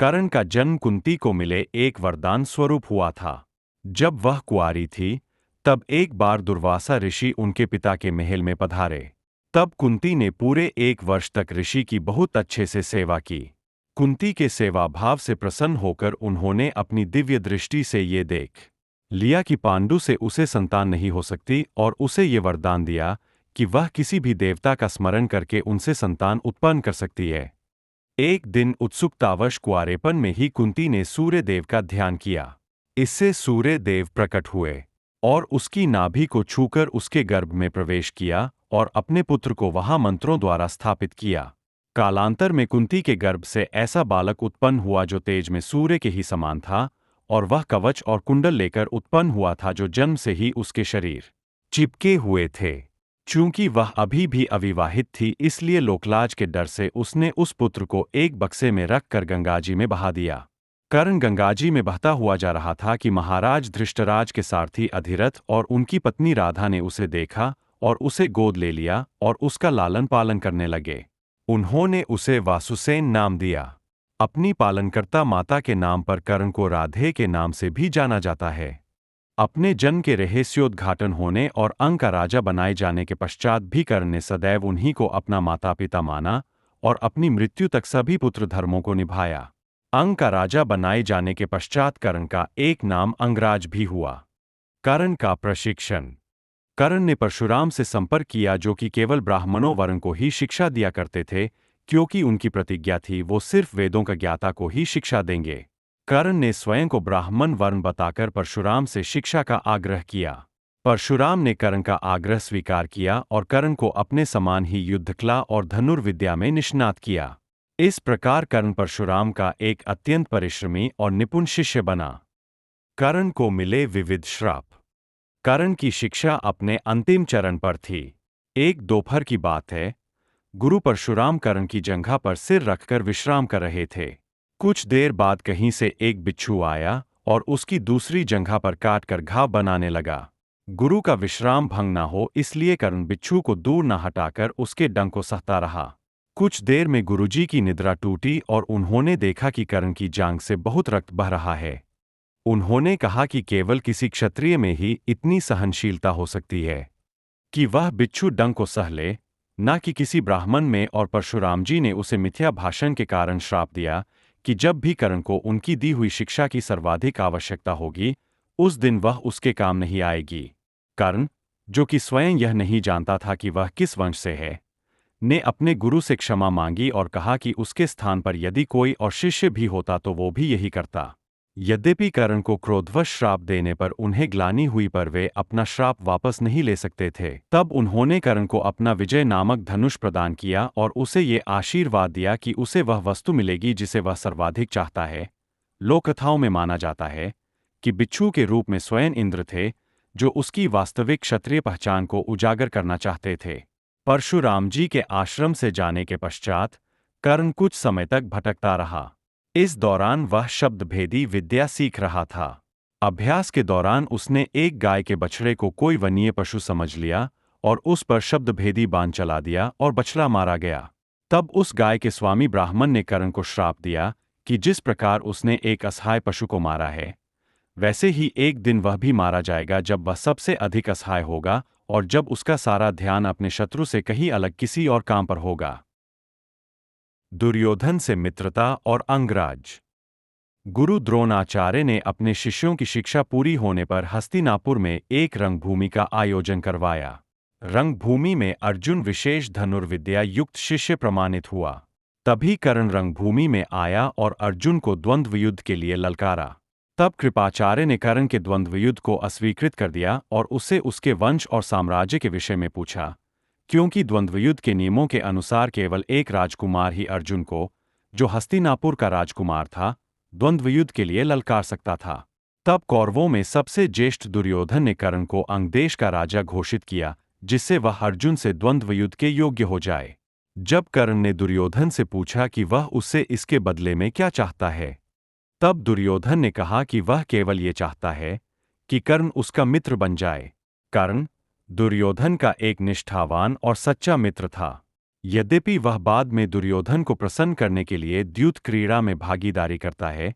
कर्ण का जन्म कुंती को मिले एक वरदान स्वरूप हुआ था। जब वह कुंवारी थी, तब एक बार दुर्वासा ऋषि उनके पिता के महल में पधारे। तब कुंती ने पूरे 1 वर्ष तक ऋषि की बहुत अच्छे से सेवा की। कुंती के सेवा भाव से प्रसन्न होकर उन्होंने अपनी दिव्य दृष्टि से ये देख लिया कि पांडु से उसे संतान नहीं हो सकती, और उसे ये वरदान दिया कि वह किसी भी देवता का स्मरण करके उनसे संतान उत्पन्न कर सकती है। एक दिन उत्सुकतावश कुंवारेपन में ही कुंती ने सूर्य देव का ध्यान किया। इससे सूर्य देव प्रकट हुए और उसकी नाभि को छूकर उसके गर्भ में प्रवेश किया और अपने पुत्र को वहां मंत्रों द्वारा स्थापित किया। कालांतर में कुंती के गर्भ से ऐसा बालक उत्पन्न हुआ जो तेज में सूर्य के ही समान था, और वह कवच और कुंडल लेकर उत्पन्न हुआ था जो जन्म से ही उसके शरीर चिपके हुए थे। चूंकि वह अभी भी अविवाहित थी, इसलिए लोकलाज के डर से उसने उस पुत्र को एक बक्से में रखकर गंगाजी में बहा दिया। कर्ण गंगाजी में बहता हुआ जा रहा था कि महाराज धृष्टराज के सारथी अधिरथ और उनकी पत्नी राधा ने उसे देखा और उसे गोद ले लिया और उसका लालन पालन करने लगे। उन्होंने उसे वासुसेन नाम दिया। अपनी पालनकर्ता माता के नाम पर कर्ण को राधे के नाम से भी जाना जाता है। अपने जन्म के रहस्योद्घाटन होने और अंक का राजा बनाए जाने के पश्चात भी कर्ण ने सदैव उन्हीं को अपना माता पिता माना और अपनी मृत्यु तक सभी पुत्र धर्मों को निभाया। अंक का राजा बनाए जाने के पश्चात कर्ण का एक नाम अंगराज भी हुआ। कर्ण का प्रशिक्षण। कर्ण ने परशुराम से संपर्क किया, जो कि केवल ब्राह्मणों वर्ण को ही शिक्षा दिया करते थे, क्योंकि उनकी प्रतिज्ञा थी वो सिर्फ वेदों का ज्ञाता को ही शिक्षा देंगे। कर्ण ने स्वयं को ब्राह्मण वर्ण बताकर परशुराम से शिक्षा का आग्रह किया। परशुराम ने कर्ण का आग्रह स्वीकार किया और कर्ण को अपने समान ही युद्धकला और धनुर्विद्या में निष्णात किया। इस प्रकार कर्ण परशुराम का एक अत्यंत परिश्रमी और निपुण शिष्य बना। कर्ण को मिले विविध श्राप। कर्ण की शिक्षा अपने अंतिम चरण पर थी। एक दोपहर की बात है, गुरु परशुराम कर्ण की जंघा पर सिर रखकर विश्राम कर रहे थे। कुछ देर बाद कहीं से एक बिच्छू आया और उसकी दूसरी जंघा पर काटकर घाव बनाने लगा। गुरु का विश्राम भंग न हो इसलिए कर्ण बिच्छू को दूर न हटाकर उसके डंक को सहता रहा। कुछ देर में गुरुजी की निद्रा टूटी और उन्होंने देखा कि कर्ण की जांघ से बहुत रक्त बह रहा है। उन्होंने कहा कि केवल किसी क्षत्रिय में ही इतनी सहनशीलता हो सकती है कि वह बिच्छू डंक को सह ले, न कि किसी ब्राह्मण में। और परशुराम जी ने उसे मिथ्या भाषण के कारण श्राप दिया कि जब भी कर्ण को उनकी दी हुई शिक्षा की सर्वाधिक आवश्यकता होगी, उस दिन वह उसके काम नहीं आएगी। कर्ण, जो कि स्वयं यह नहीं जानता था कि वह किस वंश से है, ने अपने गुरु से क्षमा मांगी और कहा कि उसके स्थान पर यदि कोई और शिष्य भी होता तो वो भी यही करता। यद्यपि कर्ण को क्रोधवश श्राप देने पर उन्हें ग्लानि हुई, पर वे अपना श्राप वापस नहीं ले सकते थे। तब उन्होंने कर्ण को अपना विजय नामक धनुष प्रदान किया और उसे ये आशीर्वाद दिया कि उसे वह वस्तु मिलेगी जिसे वह सर्वाधिक चाहता है। लोककथाओं में माना जाता है कि बिच्छू के रूप में स्वयं इंद्र थे, जो उसकी वास्तविक क्षत्रिय पहचान को उजागर करना चाहते थे। परशुराम जी के आश्रम से जाने के पश्चात कर्ण कुछ समय तक भटकता रहा। इस दौरान वह शब्दभेदी विद्या सीख रहा था। अभ्यास के दौरान उसने एक गाय के बछड़े को कोई वन्य पशु समझ लिया और उस पर शब्दभेदी बाण चला दिया और बछड़ा मारा गया। तब उस गाय के स्वामी ब्राह्मण ने कर्ण को श्राप दिया कि जिस प्रकार उसने एक असहाय पशु को मारा है, वैसे ही एक दिन वह भी मारा जाएगा, जब वह सबसे अधिक असहाय होगा और जब उसका सारा ध्यान अपने शत्रु से कहीं अलग किसी और काम पर होगा। दुर्योधन से मित्रता और अंगराज। गुरु द्रोणाचार्य ने अपने शिष्यों की शिक्षा पूरी होने पर हस्तिनापुर में एक रंगभूमि का आयोजन करवाया। रंगभूमि में अर्जुन विशेष धनुर्विद्या युक्त शिष्य प्रमाणित हुआ। तभी कर्ण रंगभूमि में आया और अर्जुन को द्वंद्व युद्ध के लिए ललकारा। तब कृपाचार्य ने कर्ण के द्वंद्व युद्ध को अस्वीकृत कर दिया और उससे उसके वंश और साम्राज्य के विषय में पूछा, क्योंकि द्वंद्वयुद्ध के नियमों के अनुसार केवल एक राजकुमार ही अर्जुन को, जो हस्तिनापुर का राजकुमार था, द्वंद्वयुद्ध के लिए ललकार सकता था। तब कौरवों में सबसे ज्येष्ठ दुर्योधन ने कर्ण को अंगदेश का राजा घोषित किया, जिससे वह अर्जुन से द्वंद्वयुद्ध के योग्य हो जाए। जब कर्ण ने दुर्योधन से पूछा कि वह उससे इसके बदले में क्या चाहता है, तब दुर्योधन ने कहा कि वह केवल ये चाहता है कि कर्ण उसका मित्र बन जाए। कर्ण दुर्योधन का एक निष्ठावान और सच्चा मित्र था। यद्यपि वह बाद में दुर्योधन को प्रसन्न करने के लिए द्यूत क्रीड़ा में भागीदारी करता है,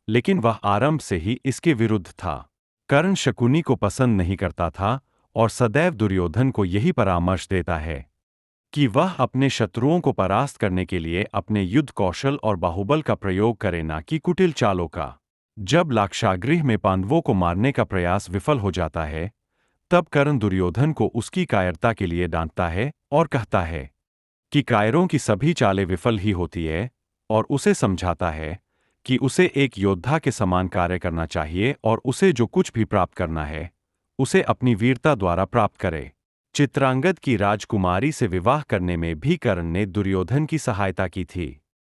लेकिन वह आरंभ से ही इसके विरुद्ध था। कर्ण शकुनी को पसंद नहीं करता था और सदैव दुर्योधन को यही परामर्श देता है कि वह अपने शत्रुओं को परास्त करने के लिए अपने युद्ध कौशल और बाहुबल का प्रयोग करे, ना कि कुटिल चालों का। जब लाक्षागृह में पांडवों को मारने का प्रयास विफल हो जाता है, तब कर्ण दुर्योधन को उसकी कायरता के लिए डांटता है और कहता है कि कायरों की सभी चालें विफल ही होती है, और उसे समझाता है कि उसे एक योद्धा के समान कार्य करना चाहिए और उसे जो कुछ भी प्राप्त करना है, उसे अपनी वीरता द्वारा प्राप्त करे। चित्रांगद की राजकुमारी से विवाह करने में भी कर्ण ने दुर्योधन की सहायता की थी।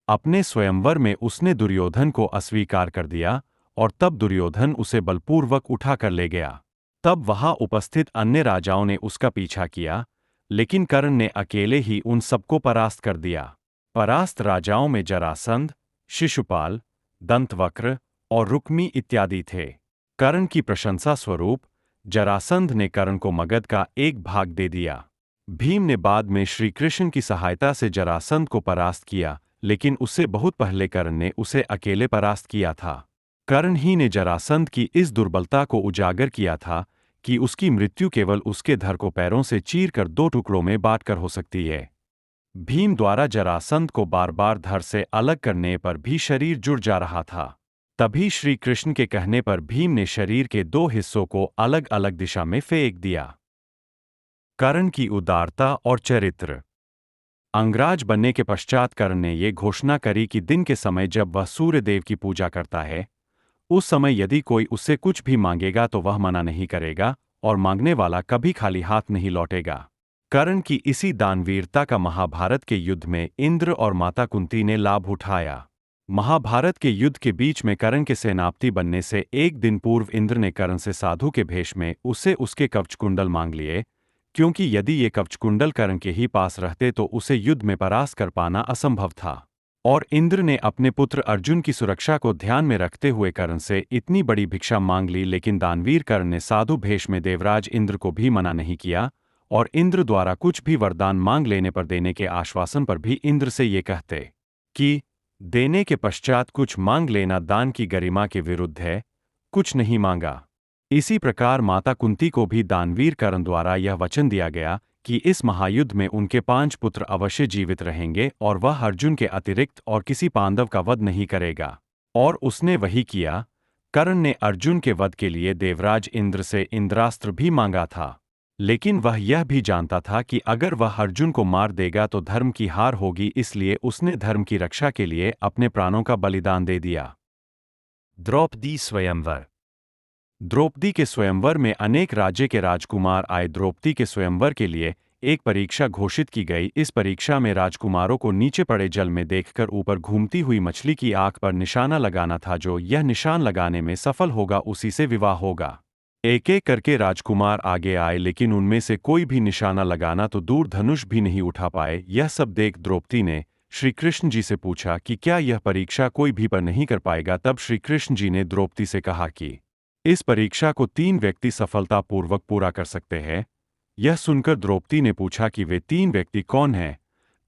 अपने स्वयंवर में उसने दुर्योधन को अस्वीकार कर दिया और तब दुर्योधन उसे बलपूर्वक उठा कर ले गया। तब वहां उपस्थित अन्य राजाओं ने उसका पीछा किया, लेकिन कर्ण ने अकेले ही उन सबको परास्त कर दिया। परास्त राजाओं में जरासंध, शिशुपाल, दंतवक्र और रुक्मी इत्यादि थे। कर्ण की प्रशंसा स्वरूप जरासंध ने कर्ण को मगध का एक भाग दे दिया। भीम ने बाद में श्री कृष्ण की सहायता से जरासंध को परास्त किया, लेकिन उससे बहुत पहले कर्ण ने उसे अकेले परास्त किया था। कर्ण ही ने जरासंध की इस दुर्बलता को उजागर किया था कि उसकी मृत्यु केवल उसके धड़ को पैरों से चीर कर 2 टुकड़ों में बांटकर हो सकती है। भीम द्वारा जरासंध को बार बार धड़ से अलग करने पर भी शरीर जुड़ जा रहा था। तभी श्री कृष्ण के कहने पर भीम ने शरीर के 2 हिस्सों को अलग अलग दिशा में फेंक दिया। कर्ण की उदारता और चरित्र। अंगराज बनने के पश्चात कर्ण ने यह घोषणा करी कि दिन के समय जब वह सूर्यदेव की पूजा करता है, उस समय यदि कोई उससे कुछ भी मांगेगा तो वह मना नहीं करेगा और मांगने वाला कभी खाली हाथ नहीं लौटेगा। कर्ण की इसी दानवीरता का महाभारत के युद्ध में इंद्र और माता कुंती ने लाभ उठाया। महाभारत के युद्ध के बीच में कर्ण के सेनापति बनने से एक दिन पूर्व इंद्र ने कर्ण से साधु के भेष में उससे उसके कवचकुंडल मांग लिए, क्योंकि यदि ये कवचकुंडल कर्ण के ही पास रहते तो उसे युद्ध में परास्त कर पाना असंभव था। और इंद्र ने अपने पुत्र अर्जुन की सुरक्षा को ध्यान में रखते हुए कर्ण से इतनी बड़ी भिक्षा मांग ली, लेकिन दानवीर कर्ण ने साधु भेष में देवराज इंद्र को भी मना नहीं किया और इंद्र द्वारा कुछ भी वरदान मांग लेने पर देने के आश्वासन पर भी इंद्र से ये कहते कि देने के पश्चात कुछ मांग लेना दान की गरिमा के विरुद्ध है, कुछ नहीं मांगा। इसी प्रकार माता कुंती को भी दानवीर कर्ण द्वारा यह वचन दिया गया कि इस महायुद्ध में उनके 5 पुत्र अवश्य जीवित रहेंगे और वह अर्जुन के अतिरिक्त और किसी पांडव का वध नहीं करेगा। और उसने वही किया। कर्ण ने अर्जुन के वध के लिए देवराज इंद्र से इंद्रास्त्र भी मांगा था, लेकिन वह यह भी जानता था कि अगर वह अर्जुन को मार देगा तो धर्म की हार होगी, इसलिए उसने धर्म की रक्षा के लिए अपने प्राणों का बलिदान दे दिया। द्रौपदी स्वयंवर। द्रौपदी के स्वयंवर में अनेक राज्य के राजकुमार आए। द्रौपदी के स्वयंवर के लिए एक परीक्षा घोषित की गई। इस परीक्षा में राजकुमारों को नीचे पड़े जल में देखकर ऊपर घूमती हुई मछली की आंख पर निशाना लगाना था। जो यह निशान लगाने में सफल होगा उसी से विवाह होगा। एक एक करके राजकुमार आगे आए, लेकिन उनमें से कोई भी निशाना लगाना तो दूर धनुष भी नहीं उठा पाए। यह सब देख द्रौपदी ने श्री कृष्ण जी से पूछा कि क्या यह परीक्षा कोई भी पर नहीं कर पाएगा। तब श्री कृष्ण जी ने द्रौपदी से कहा कि इस परीक्षा को 3 व्यक्ति सफलतापूर्वक पूरा कर सकते हैं। यह सुनकर द्रौपदी ने पूछा कि वे 3 व्यक्ति कौन हैं।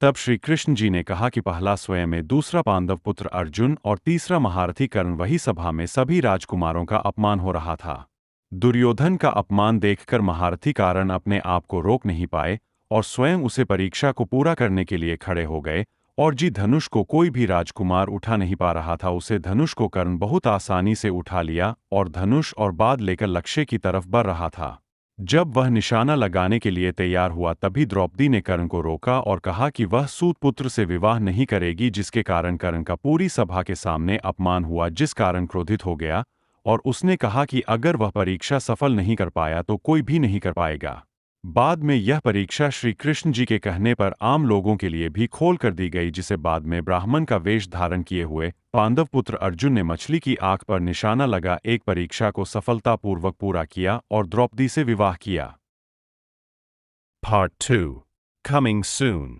तब श्री कृष्ण जी ने कहा कि पहला स्वयं है, दूसरा पांडव पुत्र अर्जुन और तीसरा महारथी कर्ण। वही सभा में सभी राजकुमारों का अपमान हो रहा था। दुर्योधन का अपमान देखकर महारथी कर्ण अपने आप को रोक नहीं पाए और स्वयं उसे परीक्षा को पूरा करने के लिए खड़े हो गए। और जी धनुष को कोई भी राजकुमार उठा नहीं पा रहा था, उसे धनुष को कर्ण बहुत आसानी से उठा लिया और धनुष और बाण लेकर लक्ष्य की तरफ बढ़ रहा था। जब वह निशाना लगाने के लिए तैयार हुआ तभी द्रौपदी ने कर्ण को रोका और कहा कि वह सूत पुत्र से विवाह नहीं करेगी, जिसके कारण कर्ण का पूरी सभा के सामने अपमान हुआ, जिस कारण क्रोधित हो गया और उसने कहा कि अगर वह परीक्षा सफल नहीं कर पाया तो कोई भी नहीं कर पाएगा। बाद में यह परीक्षा श्री कृष्ण जी के कहने पर आम लोगों के लिए भी खोल कर दी गई, जिसे बाद में ब्राह्मण का वेश धारण किए हुए पांडव पुत्र अर्जुन ने मछली की आंख पर निशाना लगा एक परीक्षा को सफलतापूर्वक पूरा किया और द्रौपदी से विवाह किया। Part 2 Coming soon।